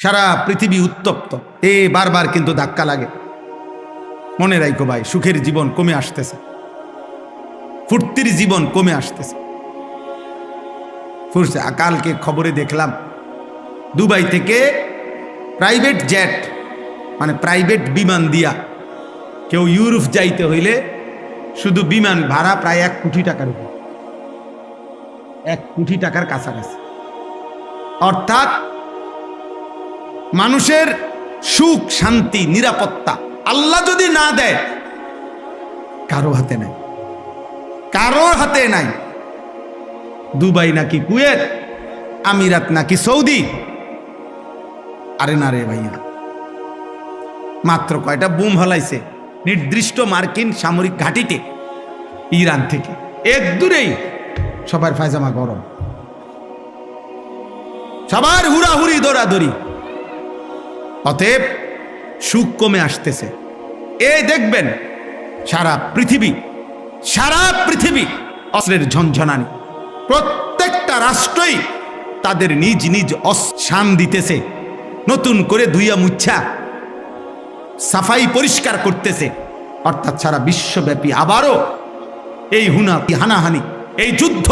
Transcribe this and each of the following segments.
সারা পৃথিবী উত্তপ্ত, বারবার কিন্তু ধাক্কা লাগে। মনে রাখো ভাই, সুখের জীবন কমে আসতেছে, ফুর্তির জীবন কমে আসতেছে। কালকে খবরে দেখলাম দুবাই থেকে প্রাইভেট জেট, মানে প্রাইভেট বিমান দিয়া কেউ ইউরোপ যাইতে হইলে শুধু বিমান ভাড়া প্রায় 1 কোটি টাকার উপর, 1 কোটি টাকার কাছাকাছি। অর্থাৎ মানুষের সুখ, শান্তি, নিরাপত্তা আল্লাহ যদি না দেয়, কারো হাতে নাই, কারো হাতে নাই। দুবাই নাকি কুয়েত, আমিরাত নাকি সৌদি, আরে না রে ভাইয়া, মাত্র কয়টা বুম হলাইছে নির্দিষ্ট মার্কিন সামরিক ঘাঁটিতে ইরান থেকে, এক দূরেই সবার পায়জামা গরম, সবার হুড়াহুড়ি দৌড়াদৌড়ি। অতএব সুখ কমে আসতেছে। দেখবেন সারা পৃথিবী অস্ত্রের ঝনঝনানি। প্রত্যেকটা রাষ্ট্রই তাদের নিজ নিজ শান দিতেছে, নতুন করে ধুইয়া মুচ্ছা সাফাই পরিষ্কার করতেছে। অর্থাৎ সারা বিশ্বব্যাপী আবারও এই হানাহানি, এই যুদ্ধ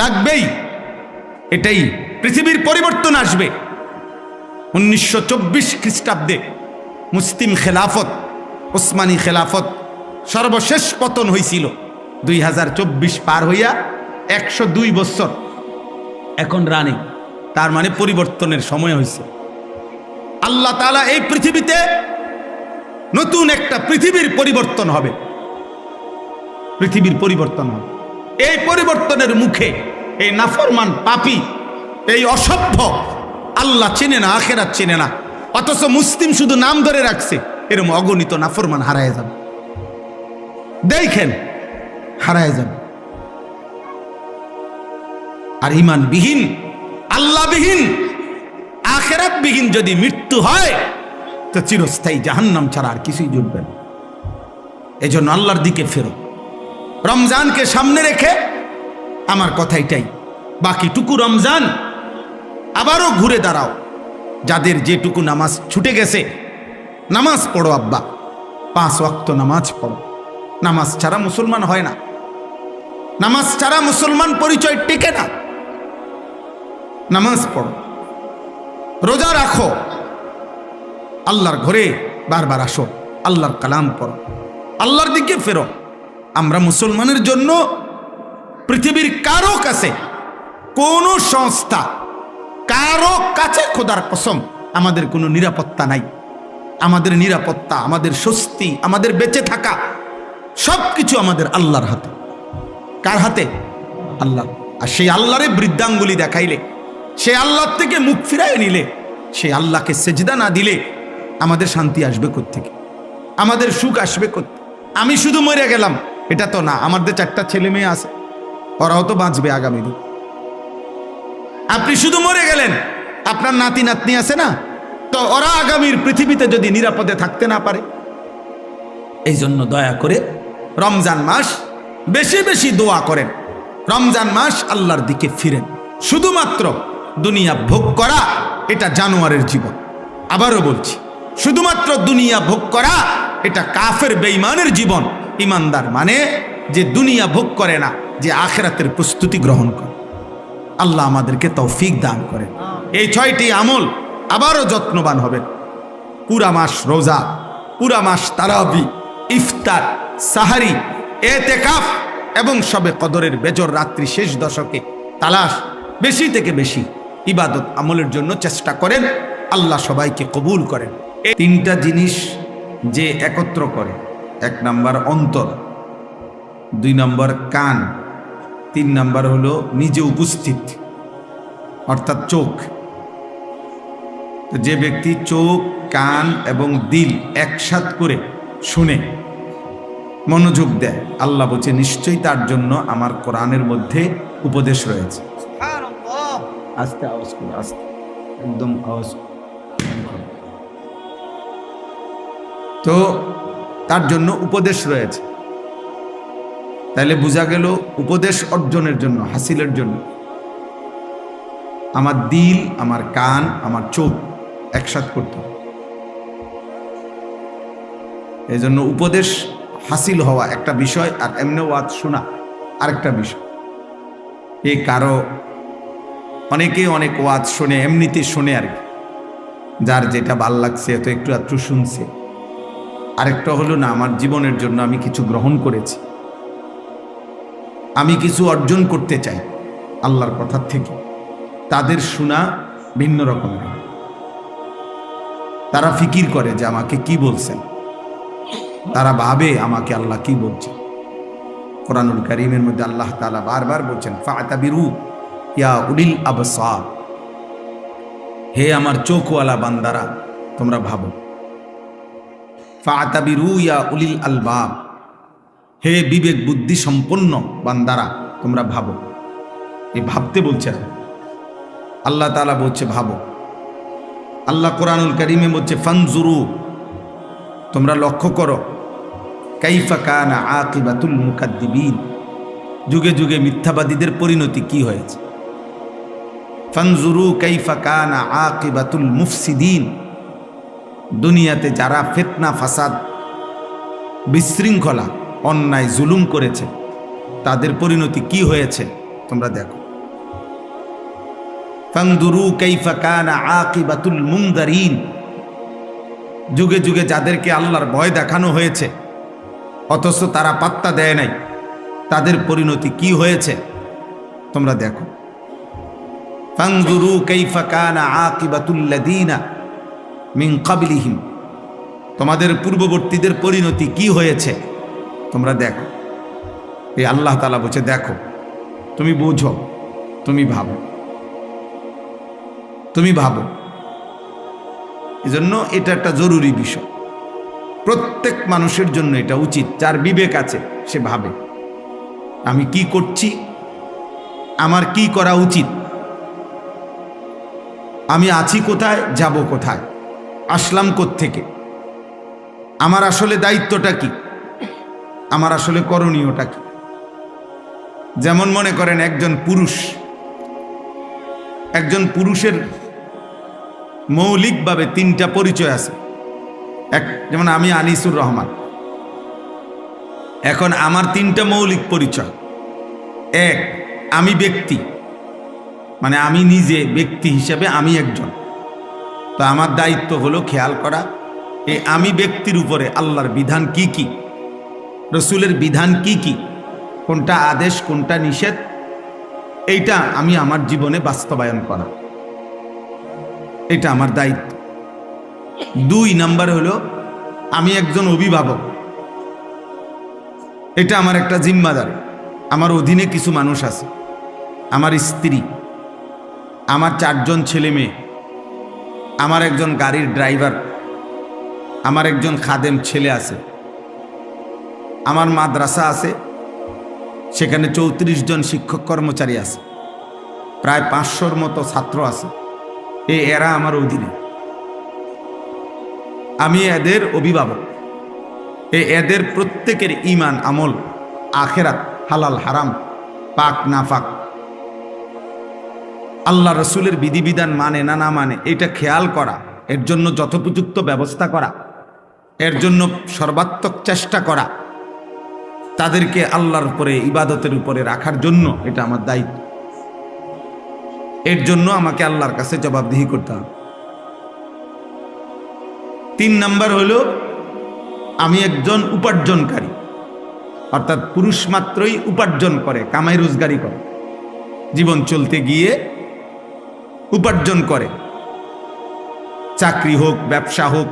লাগবেই। এটাই পৃথিবীর পরিবর্তন আসবে। 1924 খ্রিস্টাব্দে মুসলিম খেলাফত, ওসমানী খেলাফত সর্বশেষ পতন হয়েছিল। 2024 পার হইয়া 102 বছর এখন রানিং। তার মানে পরিবর্তনের সময় হয়েছে। আল্লাহ তাআলা এই পৃথিবীতে নতুন একটা পৃথিবীর পরিবর্তন হবে, পৃথিবীর পরিবর্তন হবে। এই পরিবর্তনের মুখে এই নাফরমান পাপী, এই অসভ্য, আল্লাহ চেনে না, আখেরাত চেনে না, অথচ মুসলিম শুধু নাম ধরে রাখছে, এরকম অগণিত নাফরমান হারায় যাবে। দেখেন, হারায় যাবে। আর ঈমানবিহীন, আল্লাহবিহীন, আখেরাতবিহীন যদি মৃত্যু হয়, তো চিরস্থায়ী জাহান্নাম ছাড়া আর কিছুই জুটবে না। এজন্য আল্লাহর দিকে ফেরো। রমজানকে সামনে রেখে আমার কথা এটাই, বাকিটুকু রমজান আবারও ঘুরে দাঁড়াও। যাদের যেটুকু নামাজ ছুটে গেছে, নামাজ পড়ো আব্বা, 5 ওয়াক্ত নামাজ পড়ো। নামাজ ছাড়া মুসলমান হয় না, নামাজ ছাড়া মুসলমান পরিচয় টিকে না। নামাজ পড়ো, রোজা রাখো, আল্লাহর ঘরে বারবার আসো, আল্লাহর কালাম পড়ো, আল্লাহর দিকে ফেরো। আমরা মুসলমানের জন্য পৃথিবীর কারো কাছে, কোন সংস্থা, কারো কাছে খোদার কসম আমাদের কোনো নিরাপত্তা নাই। আমাদের নিরাপত্তা, আমাদের স্বস্তি, আমাদের বেঁচে থাকা সবকিছু আমাদের আল্লাহর হাতে। কার হাতে? আল্লাহ। আর সেই আল্লাহরে বৃদ্ধাঙ্গুলি দেখাইলে, সে আল্লাহর থেকে মুখ ফিরাই নিলে, সে আল্লাহকে সেজদা না দিলে আমাদের শান্তি আসবে কোত্থেকে? আমাদের সুখ আসবে কোত্থেকে? আমি শুধু মরে গেলাম এটা তো না, আমাদের 4টা ছেলে মেয়ে আছে, ওরাও তো বাঁচবে আগামী দিন। আপনি শুধু মরে গেলেন, আপনার নাতি নাতনি আছে না, তো ওরা আগামীর পৃথিবীতে যদি নিরাপদে থাকতে না পারে। এই জন্য দয়া করে রমজান মাস বেশি বেশি দোয়া করেন, রমজান মাস আল্লাহর দিকে ফিরেন। শুধুমাত্র দুনিয়া ভোগ করা এটা জানোয়ারের জীবন। আবারও বলছি, শুধুমাত্র দুনিয়া ভোগ করা এটা কাফের বেঈমানের জীবন। ইমানদার মানে যে দুনিয়া ভোগ করে না, যে আখিরাতের প্রস্তুতি গ্রহণ করে। আল্লাহ আমাদেরকে তৌফিক দান করেন। এই 6টি আমল আবারও যত্নবান হবেন। পুরা মাস রোজা, পুরা মাস তারাবি, ইফতার, সাহারি, এতেকাফ এবং শবে কদরের বেজর রাত্রি শেষ দশকে তালাশ, বেশি থেকে বেশি ইবাদত আমলের জন্য চেষ্টা করেন। আল্লাহ সবাইকে কবুল করেন। এই 3টা জিনিস যে একত্র করে, 1 নাম্বার অন্তর, 2 নাম্বার কান, 3 নাম্বার হলো নিজে উপস্থিত অর্থাৎ চোখ। যে ব্যক্তি চোখ, কান এবং দিল একসাথ করে শুনে, মনোযোগ দেয়, আল্লাহ বলছে নিশ্চয়ই তার জন্য আমার কোরআনের মধ্যে উপদেশ রয়েছে। আস্তে আওয়াজ করো, আস্তে, একদম আওয়াজ। তো তার জন্য উপদেশ রয়েছে। তাহলে বোঝা গেল উপদেশ অর্জনের জন্য, হাসিলের জন্য আমার দিল, আমার কান, আমার চোখ একসাথে করতে হবে। এই জন্য উপদেশ হাসিল হওয়া একটা বিষয়, আর এমনি ওয়াজ শোনা আরেকটা বিষয়। এই কারো অনেকে অনেক ওয়াজ শোনে, এমনিতে শোনে আর কি, যার যেটা ভাল লাগছে তো একটু একটু শুনছে। আরেকটা হলো না, আমার জীবনের জন্য আমি কিছু গ্রহণ করেছি, আমি কিছু অর্জন করতে চাই আল্লাহর কথা থেকে, তাদের শোনা ভিন্ন রকমের। তারা ফিকির করে যে আমাকে কি বলছেন, তারা ভাবে আমাকে আল্লাহ কি বলছে। কোরআনুল কারীমের মধ্যে আল্লাহ তাআলা বারবার বলছেন, ফাতাবিরু ইয়া উলিল আবসার, হে আমার চোখওয়ালা বান্দারা তোমরা ভাবো। ফাতাবিরু ইয়া উলিল আলবাব, হে বিবেক বুদ্ধি সম্পন্ন বান্দারা তোমরা ভাবো। এই ভাবতে বলছে আল্লাহ তাআলা, বলছে ভাবো। আল্লাহ কোরআনুল কারীমে বলছে ফানজুরু, তোমরা লক্ষ্য করো, কাইফা কানা আকিবাতুল মুকাদ্দিবিন, যুগে যুগে মিথ্যাবাদীদের পরিণতি কি হয়েছে। ফানজুরু কাইফা কানা আকিবাতুল মুফসিদিন, দুনিয়াতে যারা ফিতনা ফাসাদ বিশৃঙ্খলা অন্যায় জুলুম করেছে তাদের পরিণতি কি হয়েছে তোমরা দেখো। ফানজুরু কাইফা কানা আকিবাতুল মুনদারিন, যুগে যুগে যাদেরকে আল্লাহর ভয় দেখানো হয়েছে অথচ তারা পাত্তা দেয় নাই, তাদের পরিণতি কি হয়েছে তোমরা দেখো। ফানজুরু কাইফা কানা আকিবাতুল লাযিনা মিন ক্বাবলিহিম, তোমাদের পূর্ববর্তীদের পরিণতি কি হয়েছে তোমরা দেখো। এই আল্লাহ তাআলা বলছে দেখো, তুমি বোঝো, তুমি ভাবো, তুমি ভাবো। এজন্য এটা একটা জরুরি বিষয়, প্রত্যেক মানুষের জন্য এটা উচিত। যার বিবেক আছে সে ভাবে আমি কি করছি, আমার কি করা উচিত, আমি আছি কোথায়, যাব কোথায়, আসলাম কোত্থেকে, আমার আসলে দায়িত্বটা কি, আমার আসলে করণীয়টা কি। যেমন মনে করেন একজন পুরুষের মৌলিকভাবে তিনটা পরিচয় আছে। যেমন আমি আনিসুর রহমান, এখন আমার তিনটা মৌলিক পরিচয়। এক, আমি ব্যক্তি, মানে আমি নিজে ব্যক্তি হিসেবে আমি একজন, তো আমার দায়িত্ব হলো খেয়াল করা এই আমি ব্যক্তির উপরে আল্লাহর বিধান কি কি, রসুলের বিধান কি কি, কোনটা আদেশ কোনটা নিষেধ, এইটা আমি আমার জীবনে বাস্তবায়ন করা, এটা আমার দায়িত্ব। 2 নাম্বার হলো আমি একজন অভিভাবক, এটা আমার একটা জিম্মাদারি। আমার অধীনে কিছু মানুষ আছে, আমার স্ত্রী, আমার 4 জন ছেলে মেয়ে, আমার একজন গাড়ির ড্রাইভার, আমার একজন খাদেম ছেলে আছে, আমার মাদ্রাসা আছে, সেখানে 34 জন শিক্ষক কর্মচারী আছে, প্রায় 500-র মতো ছাত্র আছে। এরা আমার অধীনে, আমি এদের অভিভাবক। এদের প্রত্যেকের ঈমান আমল, আখিরাত, হালাল হারাম, পাক না পাক, আল্লাহ রসুলের বিধিবিধান মানে না না মানে, এটা খেয়াল করা, এর জন্য যথোপযুক্ত ব্যবস্থা করা, এর জন্য সর্বাত্মক চেষ্টা করা, তাদেরকে আল্লাহর উপরে ইবাদতের উপরে রাখার জন্য এটা আমার দায়িত্ব। এর জন্য আমাকে আল্লাহর কাছে জবাবদিহি করতে হবে। 3 নাম্বার হলো আমি একজন উপার্জনকারী, অর্থাৎ পুরুষ মাত্রই উপার্জন করে, কামাই রোজগারি করে, জীবন চলতে গিয়ে উপার্জন করে, চাকরি হোক, ব্যবসা হোক,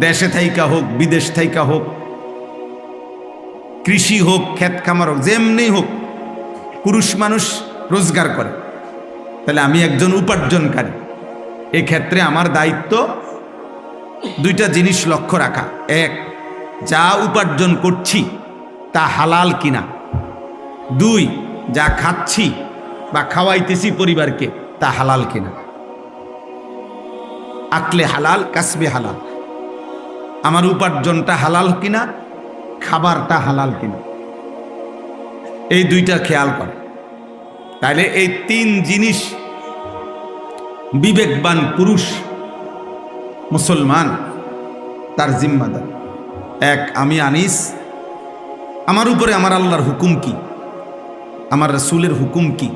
দেশে থাইকা হোক, বিদেশ থাইকা হোক, কৃষি হোক, ক্ষেত খামার হোক, যেমনি হোক পুরুষ মানুষ রোজগার করে। তাহলে আমি একজন উপার্জনকারী, এক্ষেত্রে আমার দায়িত্ব 2টা জিনিস লক্ষ্য রাখা। 1, যা উপার্জন করছি তা হালাল কিনা। 2, যা খাচ্ছি বা খাওয়াইতেছি পরিবারকে তা হালাল কিনা। আকলে হালাল, কাসবে হালাল, আমার উপার্জনটা হালাল কিনা, খাবারটা হালাল কিনা, এই 2টা খেয়াল করে। তাহলে এই 3 জিনিস বিবেকবান পুরুষ মুসলমান তার জিম্মাদার। এক, আমি আনিস, আমার উপরে আমার আল্লাহর হুকুম কি, আমার রাসূলের হুকুম কি,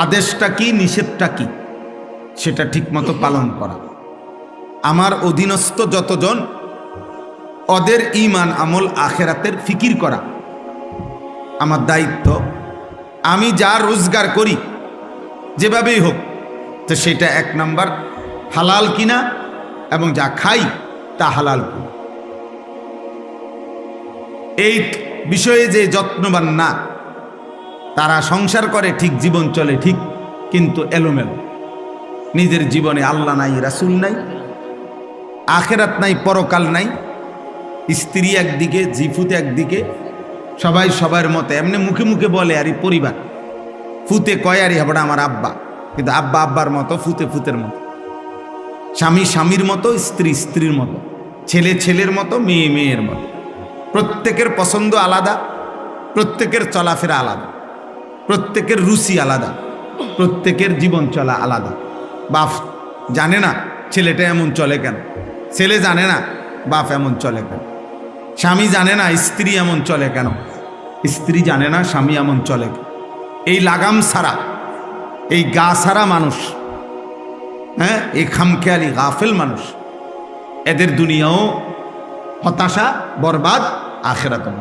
আদেশটা কি, নিষেধটা কি, সেটা ঠিকমতো পালন করা। আমার অধীনস্থ যতজন, ওদের ঈমান আমল আখিরাতের ফিকির করা আমার দায়িত্ব। আমি যা রোজগার করি যেভাবেই হোক, তো সেটা এক নাম্বার হালাল কিনা, এবং যা খাই তা হালাল কিনা। এই বিষয়ে যে যত্নবান না, তারা সংসার করে ঠিক, জীবন চলে ঠিক, কিন্তু এলোমেলো। নিজের জীবনে আল্লাহ নাই, রাসূল নাই, আখিরাত নাই, পরকাল নাই। স্ত্রী একদিকে, জিফুত একদিকে, সবাই সবার মতো এমনি মুখে মুখে বলে আরে পরিবার, ফুতে কয় আরে হাবড়া আমার আব্বা, কিন্তু আব্বা আব্বার মতো, ফুতে ফুতের মতো, স্বামী স্বামীর মতো, স্ত্রী স্ত্রীর মতো, ছেলে ছেলের মতো, মেয়ে মেয়ের মতো। প্রত্যেকের পছন্দ আলাদা, প্রত্যেকের চলাফেরা আলাদা, প্রত্যেকের রুচি আলাদা, প্রত্যেকের জীবন চলা আলাদা। বাপ জানে না ছেলেটা এমন চলে কেন, ছেলে জানে না বাপ এমন চলে কেন, স্বামী জানে না স্ত্রী এমন চলে কেন, স্ত্রী জানে না স্বামী এমন চলে কেন। এই লাগাম ছাড়া, এই গা ছাড়া মানুষ, হ্যাঁ, এই খামখেয়ালি গাফেল মানুষ, এদের দুনিয়াও হতাশা, বরবাদ, আখিরাতও।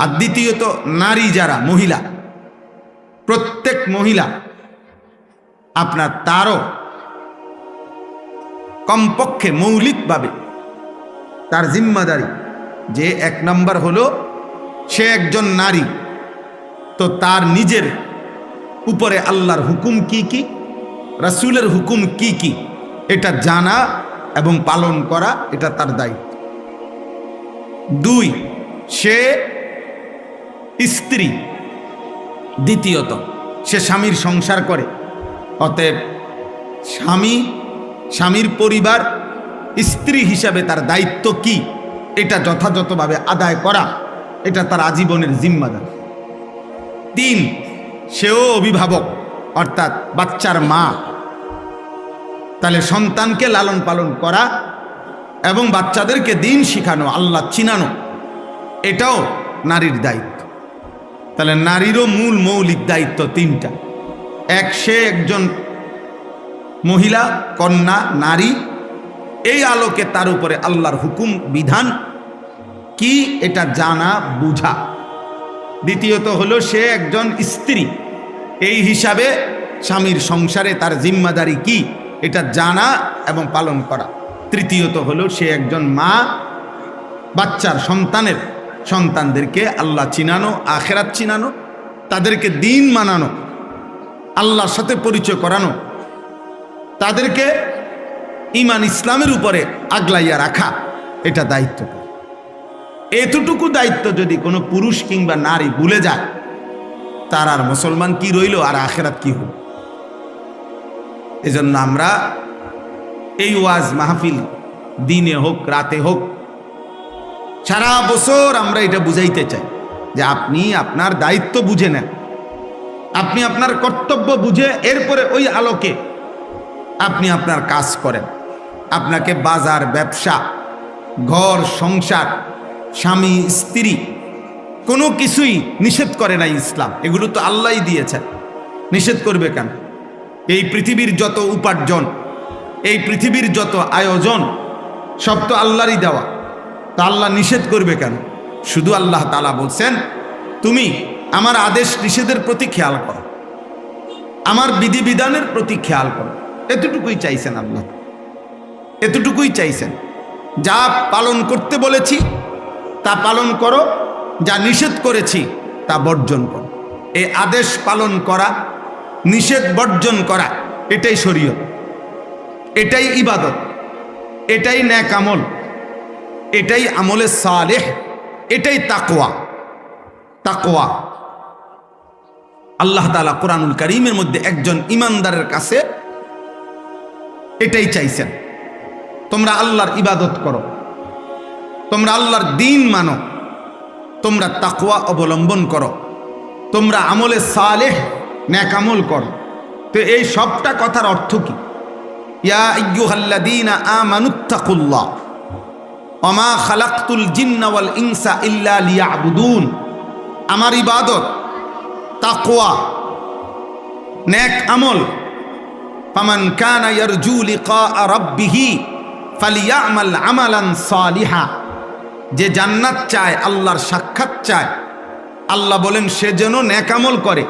আর দ্বিতীয়ত, নারী যারা, মহিলা, প্রত্যেক মহিলা আপনার তারও কমপক্ষে মৌলিকভাবে তার জিম্মাদারি যে এক নম্বর হলো সে একজন নারী, তো তার নিজের উপরে আল্লাহর হুকুম কি কি, রাসূলের হুকুম কি কি, এটা জানা এবং পালন করা, এটা তার দায়িত্ব। দুই, সে স্ত্রী, দ্বিতীয়ত সে স্বামীর সংসার করে, অতএব স্বামীর পরিবার, স্ত্রী হিসাবে তার দায়িত্ব কি, এটা যথাযথভাবে আদায় করা, এটা তার আজীবনের জিম্মাদার। তিন, সেও অভিভাবক, অর্থাৎ বাচ্চার মা, তাহলে সন্তানকে লালন পালন করা এবং বাচ্চাদেরকে দিন শিখানো, আল্লাহ চিনানো, এটাও নারীর দায়িত্ব। তাহলে নারীরও মূল মৌলিক দায়িত্ব তিনটা। এক, সে একজন মহিলা, কন্যা, নারী, এই আলোকে তার উপরে আল্লাহর হুকুম বিধান কি এটা জানা বুঝা। দ্বিতীয়ত হলো সে একজন স্ত্রী, এই হিসাবে স্বামীর সংসারে তার জিম্মাদারি কি এটা জানা এবং পালন করা। তৃতীয়ত হলো সে একজন মা, বাচ্চার সন্তানদেরকে আল্লাহ চিনানো, আখিরাত চিনানো, তাদেরকে দিন মানানো, আল্লাহর সাথে পরিচয় করানো, তাদেরকে ঈমান ইসলামের উপরে আগলাইয়া রাখা, এটা দায়িত্ব। এতটুকু দায়িত্ব যদি কোনো পুরুষ কিংবা নারী ভুলে যায়, তার আর মুসলমান কি রইল, আর আখিরাত কি হল? এজন্য আমরা এই ওয়াজ মাহফিল, দিনে হোক রাতে হোক, সারা বছর আমরা এটা বুঝাইতে চাই যে আপনি আপনার দায়িত্ব বুঝে নেন, আপনি আপনার কর্তব্য বুঝে এরপরে ওই আলোকে আপনি আপনার কাজ করেন। আপনাকে বাজার, ব্যবসা, ঘর সংসার, স্বামী স্ত্রী কোনো কিছুই নিষেধ করে নাই ইসলাম, এগুলো তো আল্লাহই দিয়েছেন, নিষেধ করবে কেন? এই পৃথিবীর যত উপার্জন, এই পৃথিবীর যত আয়োজন, সব তো আল্লাহরই দেওয়া, তা আল্লাহ নিষেধ করবে কেন? শুধু আল্লাহ তাআলা বলছেন তুমি আমার আদেশ নিষেধের প্রতি খেয়াল করো, আমার বিধিবিধানের প্রতি খেয়াল করো, এতটুকুই চাইছেন আল্লাহ, এতটুকুই চাইছেন। যা পালন করতে বলেছি তা পালন করো, যা নিষেধ করেছি তা বর্জন করো। এই আদেশ পালন করা, নিষেধ বর্জন করা, এটাই শরীয়ত, এটাই ইবাদত, এটাই নেক আমল, এটাই আমলে সালেহ, এটাই তাকওয়া। তাকওয়া আল্লাহ তাআলা কোরআনুল কারীমের মধ্যে একজন ইমানদারের কাছে এটাই চাইছেন, তোমরা আল্লাহর ইবাদত করো, তোমরা আল্লাহর দ্বীন মানো, তোমরা তাকওয়া অবলম্বন করো, তোমরা আমলে সালেহ নেক আমল করো, তো এই সবটা কথার অর্থ কি? ইয়া আইয়ুহাল্লাযীনা আমানুত্তাকুল্লাহ ওয়া মা খালাকতুল জিন্না ওয়াল ইনসা ইল্লা লিয়াবুদুন। আমার ইবাদত, তাকওয়া, নেক আমল, ফামান কানা ইয়ারজু লিকা রাব্বিহি ফালিয়ামাল আমালান সালিহা। যে জান্নাত চায়, আল্লাহর সাক্ষাৎ চায়, আল্লাহ বলেন সে যেন নেক আমল করে।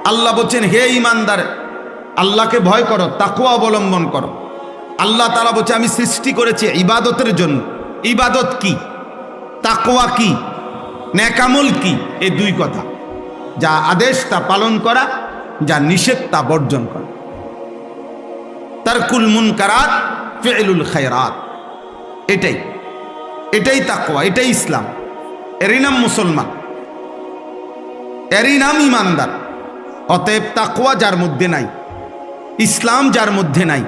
আল্লাহ বলছেন হে ঈমানদার, আল্লাহকে ভয় করো, তাকওয়া অবলম্বন করো। আল্লাহ তাআলা বলছে আমি সৃষ্টি করেছি ইবাদতের জন্য। ইবাদত কি, তাকওয়া কি, নেক আমল কি? এই দুই কথা। যা আদেশ তা পালন করা, যা নিষেধ তা বর্জন করা। তারকুল মুনকারাত ফি'লুল খায়রাত। এটাই তাকওয়া, এটাই ইসলাম। এরই নাম মুসলমান, এরই নাম ঈমানদার। অতএব তাকওয়া যার মধ্যে নাই, ইসলাম যার মধ্যে নাই,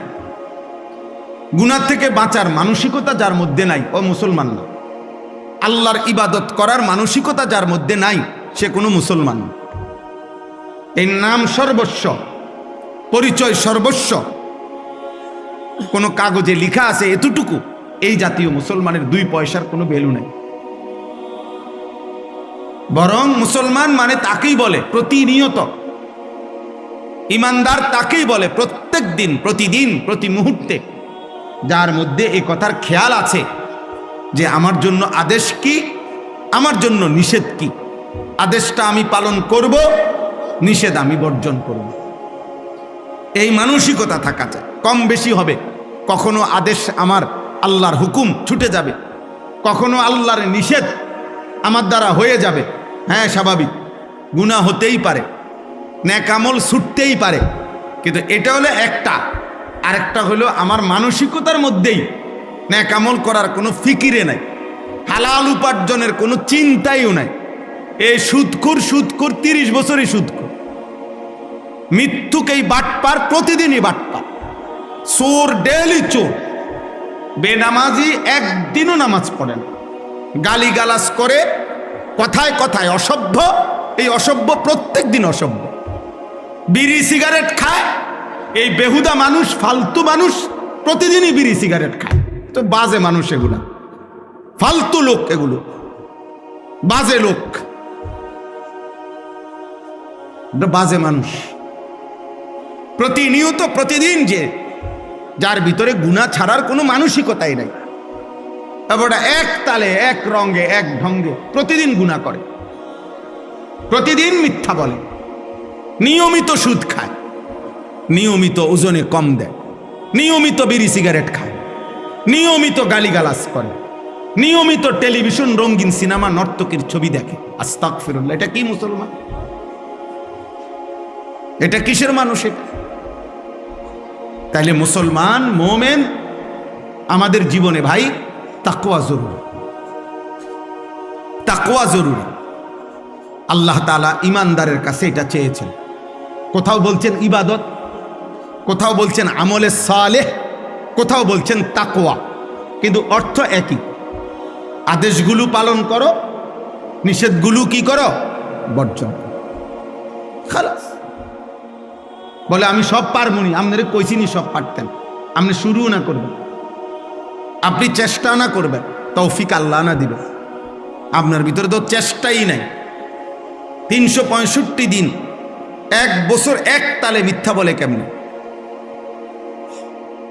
গুনাহ থেকে বাঁচার মানসিকতা যার মধ্যে নাই, ও মুসলমান না। আল্লাহর ইবাদত করার মানসিকতা যার মধ্যে নাই, সে কোনো মুসলমান না। এই নাম সর্বস্ব, পরিচয় সর্বস্ব, কোনো কাগজে লেখা আছে এতটুকু, এই জাতীয় মুসলমানের 2 পয়সার কোনো ভ্যালু নেই। বরং মুসলমান মানে তাকেই বলে প্রতিনিয়ত, ঈমানদার তাকেই বলে প্রত্যেক দিন, প্রতিদিন, প্রতি মুহূর্তে, যার মধ্যে এই কথার খেয়াল আছে যে আমার জন্য আদেশ কি, আমার জন্য নিষেধ কি। আদেশটা আমি পালন করব, নিষেধ আমি বর্জন করব। এই মানসিকতা থাকা চাই। কম বেশি হবে, কখনো আদেশ আমার আল্লাহর হুকুম ছুটে যাবে, কখনো আল্লাহর নিষেধ আমার দ্বারা হয়ে যাবে। হ্যাঁ, স্বাভাবিক, গুনাহ হতেই পারে, নেক আমল ছুটতেই পারে, কিন্তু এটা হলো একটা। আরেকটা হলো আমার মানসিকতার মধ্যেই নেক আমল করার কোনো ফিকিরে নাই, হালাল উপার্জনের কোনো চিন্তাইও নাই। এই সুদখোর 30 বছরই সুদখোর, মৃত্যুকেই বাটপার, প্রতিদিনই বাটপার, চোর ডেলি চোর, বেনামাজি একদিনও নামাজ পড়ে না, গালিগালাজ করে, কথায় কথায় অসভ্য। এই অসভ্য প্রত্যেক দিন অসভ্য। বিড়ি সিগারেট খায়, এই বেহুদা মানুষ, ফালতু মানুষ প্রতিদিনই বিড়ি সিগারেট খায়। তো বাজে মানুষ এগুলা, ফালতু লোক, এগুলো বাজে লোক, বাজে মানুষ। প্রতিনিয়ত, প্রতিদিন, যে যার ভিতরে গুনাহ ছাড়ার কোনো মানসিকতাই নাই, এবারে এক তালে, এক রঙে, এক ঢঙ্গে প্রতিদিন গুনাহ করে, প্রতিদিন মিথ্যা বলে, নিয়মিত সুদ খায়, নিয়মিত ওজনে কম দেয়, নিয়মিত বিড়ি সিগারেট খায়, নিয়মিত গালিগালাজ করে, নিয়মিত টেলিভিশন, রঙিন সিনেমা, নর্তকীর ছবি দেখে। আস্তাগফিরুল্লাহ, এটা কি মুসলমান? এটা কিসের মানুষ? তাইলে মুসলমান, মোমেন, আমাদের জীবনে ভাই তাকওয়া জরুরি, তাকওয়া জরুরি। আল্লাহ তাআলা ঈমানদারের কাছে এটা চেয়েছেন। কোথাও বলছেন ইবাদত, কোথাও বলছেন আমলে সালেহ, কোথাও বলছেন তাকওয়া, কিন্তু অর্থ একই। আদেশগুলো পালন করো, নিষেধগুলো কি করো? বর্জন করো। খালাস। বলে আমি সব পারবনি, আপনারে কইছিনি সব পারতেন, আপনি শুরুও না করবেন, আপনি চেষ্টা না করবেন, তৌফিক আল্লাহ না দিবেন। আপনার ভিতরে তো চেষ্টাই নাই। 365 দিন, 1 বছর এক তালে মিথ্যা বলে কেমনে?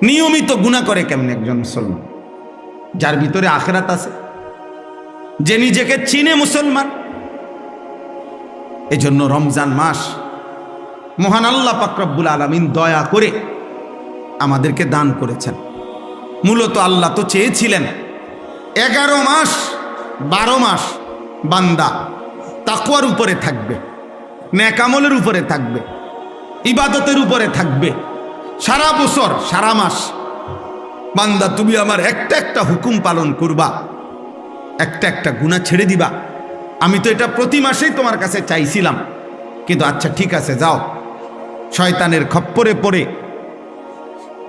নিয়মিত গুনাহ করে কেমনে একজন মুসলমান? যার ভিতরে আখিরাত আছে, যে নিজেকে চিনে মুসলমান। এজন্য রমজান মাস মহান আল্লাহ পাক রব্বুল আলামিন দয়া করে আমাদেরকে দান করেছেন। মূলত আল্লাহ তো চেয়েছিলেন 11 মাস 12 মাস বান্দা তাকওয়ার উপরে থাকবে, নেক আমলের উপরে থাকবে, ইবাদতের উপরে থাকবে। সারা বছর, সারা মাস বান্দা তুমি আমার একটা একটা হুকুম পালন করবা, একটা একটা গুনাহ ছেড়ে দিবা। আমি তো এটা প্রতি মাসেই তোমার কাছে চাইছিলাম, কিন্তু আচ্ছা ঠিক আছে, যাও। শয়তানের খপ্পরে পড়ে,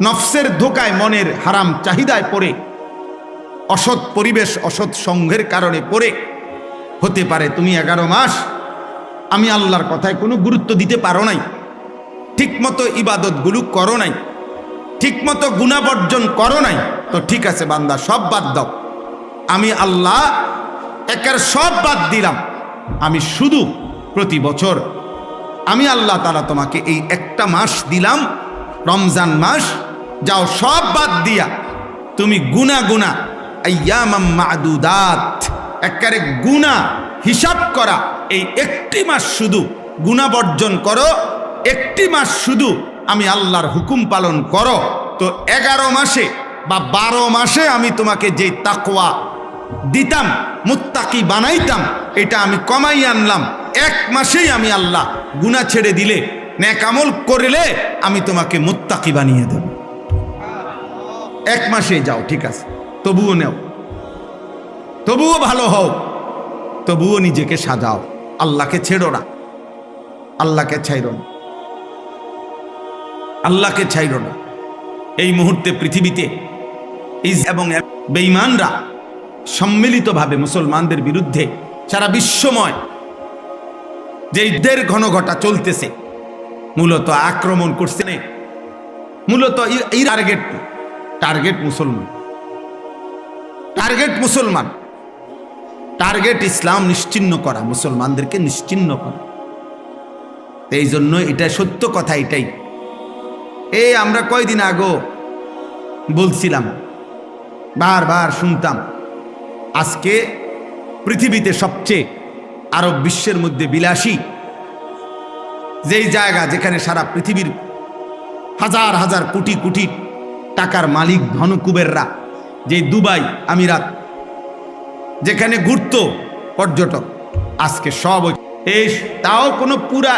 নফসের ধোকায়, মনের হারাম চাহিদায় পড়ে, অসৎ পরিবেশ, অসৎ সঙ্গের কারণে পড়ে হতে পারে তুমি 11 মাস আমি আল্লাহর কথায় কোনো গুরুত্ব দিতে পারো নাই। ঠিকমতো ইবাদতগুলো করো নাই, ঠিকমতো গুনাহ বর্জন করো নাই, তো ঠিক আছে বান্দা, সব বাদ দাও। আমি আল্লাহ একের সব বাদ দিলাম। আমি শুধু প্রতি বছর আমি আল্লাহ তাআলা তোমাকে এই একটা মাস দিলাম, রমজান মাস, যাও সব বাদ দিয়া তুমি গুনাহ আইয়ামাম মাদুদাত, একেবারে গুনাহ হিসাব করা এই একটি মাস শুধু গুনাহ বর্জন করো, একটি মাস শুধু আমি আল্লাহর হুকুম পালন করো। তো 11 মাসে বা 12 মাসে আমি তোমাকে যে তাকওয়া দিতাম, মুত্তাকি বানাইতাম, এটা আমি কমাই আনলাম। 1 মাসেই আমি আল্লাহ গুনাহ ছেড়ে দিলে, নেক আমল করলে আমি তোমাকে মুত্তাকি বানিয়ে দেব। 1 মাসে যাও, ঠিক আছে, তবুও নেও, তবুও ভালো হও, তবুও নিজেকে সাজাও, আল্লাহকে ছেড়ো না, আল্লাহকে ছাইরো না, আল্লাহকে ছাইরো না। এই মুহূর্তে পৃথিবীতে এবং বেঈমানরা সম্মিলিতভাবে মুসলমানদের বিরুদ্ধে সারা বিশ্বময় যে যুদ্ধের ঘনঘটা চলতেছে, মূলত আক্রমণ করছে, মূলত এই টার্গেট মুসলমান, টার্গেট ইসলাম নিশ্চিহ্ন করা, মুসলমানদেরকে নিশ্চিহ্ন করা। এই জন্য এটা সত্য কথা, এটাই আমরা কয়দিন আগে বলছিলাম, বারবার শুনতাম, আজকে পৃথিবীতে সবচেয়ে আরব বিশ্বের মধ্যে বিলাসী যেই জায়গা, যেখানে সারা পৃথিবীর হাজার হাজার কোটি কোটি টাকার মালিক ধনকুবেররা, যে দুবাই আমিরাত, যেখানে ঘুরতো পর্যটক, আজকে সব তাও কোনো পুরা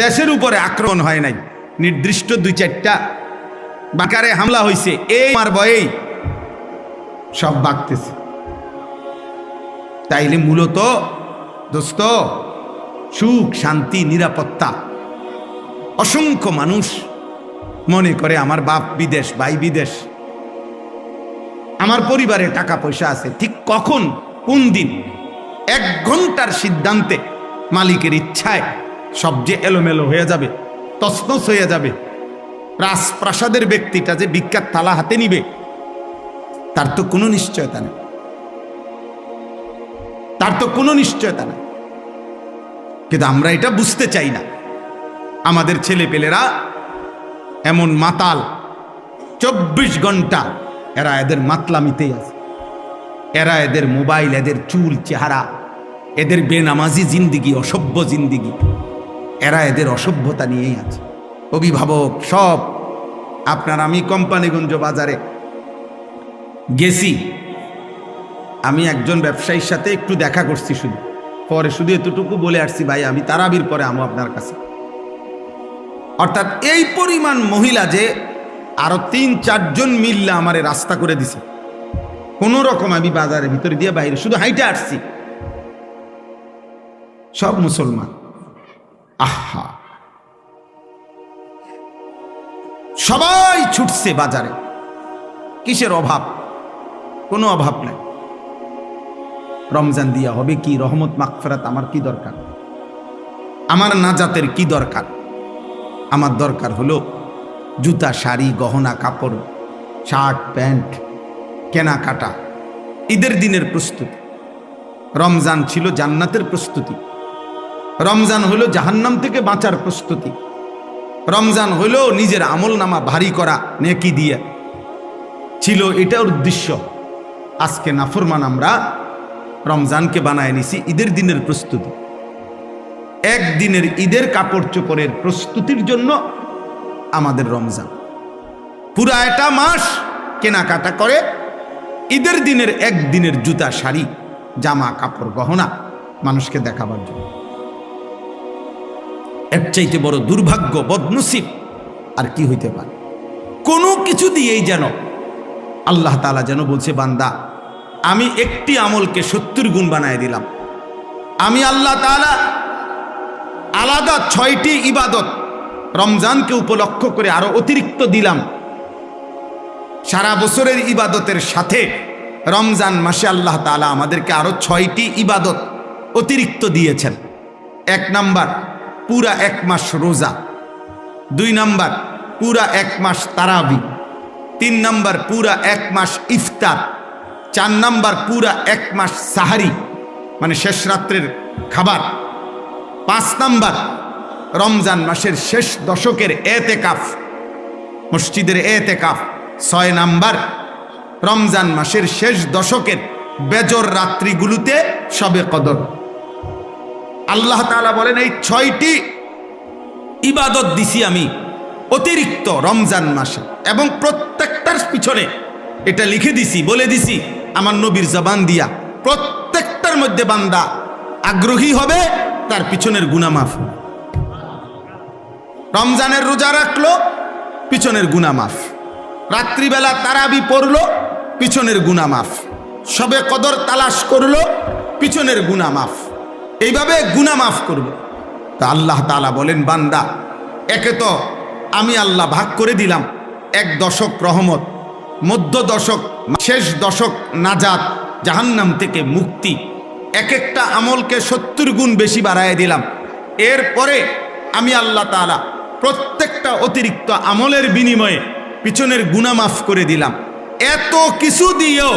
দেশের উপরে আক্রমণ হয় নাই, নির্দিষ্ট 2-4টা বাকারে হামলা হয়েছে, আমার ভয়েই সব বাগতেছে। তাইলে মূলত দোস্ত, সুখ, শান্তি, নিরাপত্তা, অসংখ্য মানুষ মনে করে আমার বাপ বিদেশ, ভাই বিদেশ, আমার পরিবারে টাকা পয়সা আছে। ঠিক কখন, কোন দিন, 1 ঘন্টার সিদ্ধান্তে, মালিকের ইচ্ছায় সব যে এলোমেলো হয়ে যাবে, তছনছ হয়ে যাবে। রাজপ্রাসাদের ব্যক্তিটা যে ভিক্ষার থালা হাতে নিবে, তার তো কোনো নিশ্চয়তা নেই, তার তো কোনো নিশ্চয়তা নেই। কিন্তু আমরা এটা বুঝতে চাই না। আমাদের ছেলেপেলেরা এমন মাতাল, 24 ঘন্টা এরা এদের মাতলামিতেই আছে, এরা এদের মোবাইল, এদের চুল, চেহারা, এদের বেনামাজি জিন্দিগি, অসভ্য জিন্দিগি, এরা এদের অসভ্যতা নিয়েই আছে। অভিভাবক সব আপনার, আমি কোম্পানিগঞ্জ বাজারে গেছি, আমি একজন ব্যবসায়ীর সাথে একটু দেখা করছি, শুধু এতটুকু বলে আসছি, ভাই আমি তারাবির পরে আমো আপনার কাছে। অর্থাৎ এই পরিমাণ মহিলা যে আরো 3-4 জন মিললে আমারে রাস্তা করে দিছে, কোন রকম আমি বাজারের ভিতরে দিয়ে বাইরে শুধু হাইটে আসছি, সব মুসলমান। আহা, সবাই ছুটছে বাজারে, কিসের অভাব? কোনো অভাব নাই। রমজান দিয়া হবে কি, রহমত মাগফিরাত আমার কি দরকার, আমার নাজাতের কি দরকার? আমার দরকার হলো জুতা, শাড়ি, গহনা, কাপড়, শার্ট, প্যান্ট কেনাকাটা, ঈদের দিনের প্রস্তুতি। রমজান ছিল জান্নাতের প্রস্তুতি, রমজান হলো জাহান্নাম থেকে বাঁচার প্রস্তুতি, রমজান হলো নিজের আমল নামা ভারী করা নেকি দিয়ে ছিল, এটার উদ্দেশ্য। আজকে নাফরমান আমরা রমজানকে বানায় নিছি ঈদের দিনের প্রস্তুতি। একদিনের ঈদের কাপড় চোপড়ের প্রস্তুতির জন্য আমাদের রমজান, পুরা একটা মাস কেনাকাটা করে ঈদের দিনের একদিনের জুতা, শাড়ি, জামা, কাপড়, গহনা মানুষকে দেখাবার জন্য। এর চাইতে বড় দুর্ভাগ্য, বদনসিব আর কি হইতে পারে? কোনো কিছু দিয়েই যেন আল্লাহ তাআলা যেন বলছে, বান্দা আমি একটি আমলকে 70 গুণ বানায় দিলাম। আমি আল্লাহ তাআলা আলাদা 6টি ইবাদত রমজানকে উপলক্ষ করে আরো অতিরিক্ত দিলাম। সারা বছরের ইবাদতের সাথে রমজান মাসে আল্লাহ তাআলা আমাদেরকে আরো 6টি ইবাদত অতিরিক্ত দিয়েছেন। 1 নাম্বার, পুরা 1 মাস রোজা, 2 নাম্বার পুরা 1 মাস তারাবি, 3 নাম্বার পুরা 1 মাস ইফতার, 4 নাম্বার পুরা 1 মাস সাহারি মানে শেষ রাত্রের খাবার, 5 নাম্বার রমজান মাসের শেষ দশকের এতেকাফ, মসজিদের এতেকাফ, 6 নাম্বার রমজান মাসের শেষ দশকের বেজর রাত্রিগুলোতে শবে কদর। আল্লাহ তাআলা বলেন এই 6টি ইবাদত দিছি আমি অতিরিক্ত রমজান মাসে, এবং প্রত্যেকটার পিছনে এটা লিখে দিছি, বলে দিছি আমার নবীর জবান দিয়া, প্রত্যেকটার মধ্যে বান্দা আগ্রহী হবে তার পিছনের গুনাহ মাফ। রমজানের রোজা রাখলো, পিছনের গুনাহ মাফ। রাত্রিবেলা তারাবি পড়লো, পিছনের গুনাহ মাফ। শবে কদর তালাশ করলো, পিছনের গুনাহ মাফ। এইভাবে গুনাহ মাফ করবে। তা আল্লাহ তাআলা বলেন বান্দা, একে তো আমি আল্লাহ ভাগ করে দিলাম 1 দশক রহমত, মধ্য দশক, শেষ দশক নাজাত, জাহান্নাম থেকে মুক্তি, এক একটা আমলকে 70 গুণ বেশি বাড়ায় দিলাম। এরপরে আমি আল্লাহ তাআলা প্রত্যেকটা অতিরিক্ত আমলের বিনিময়ে পিছনের গুনাহ মাফ করে দিলাম। এত কিছু দিয়েও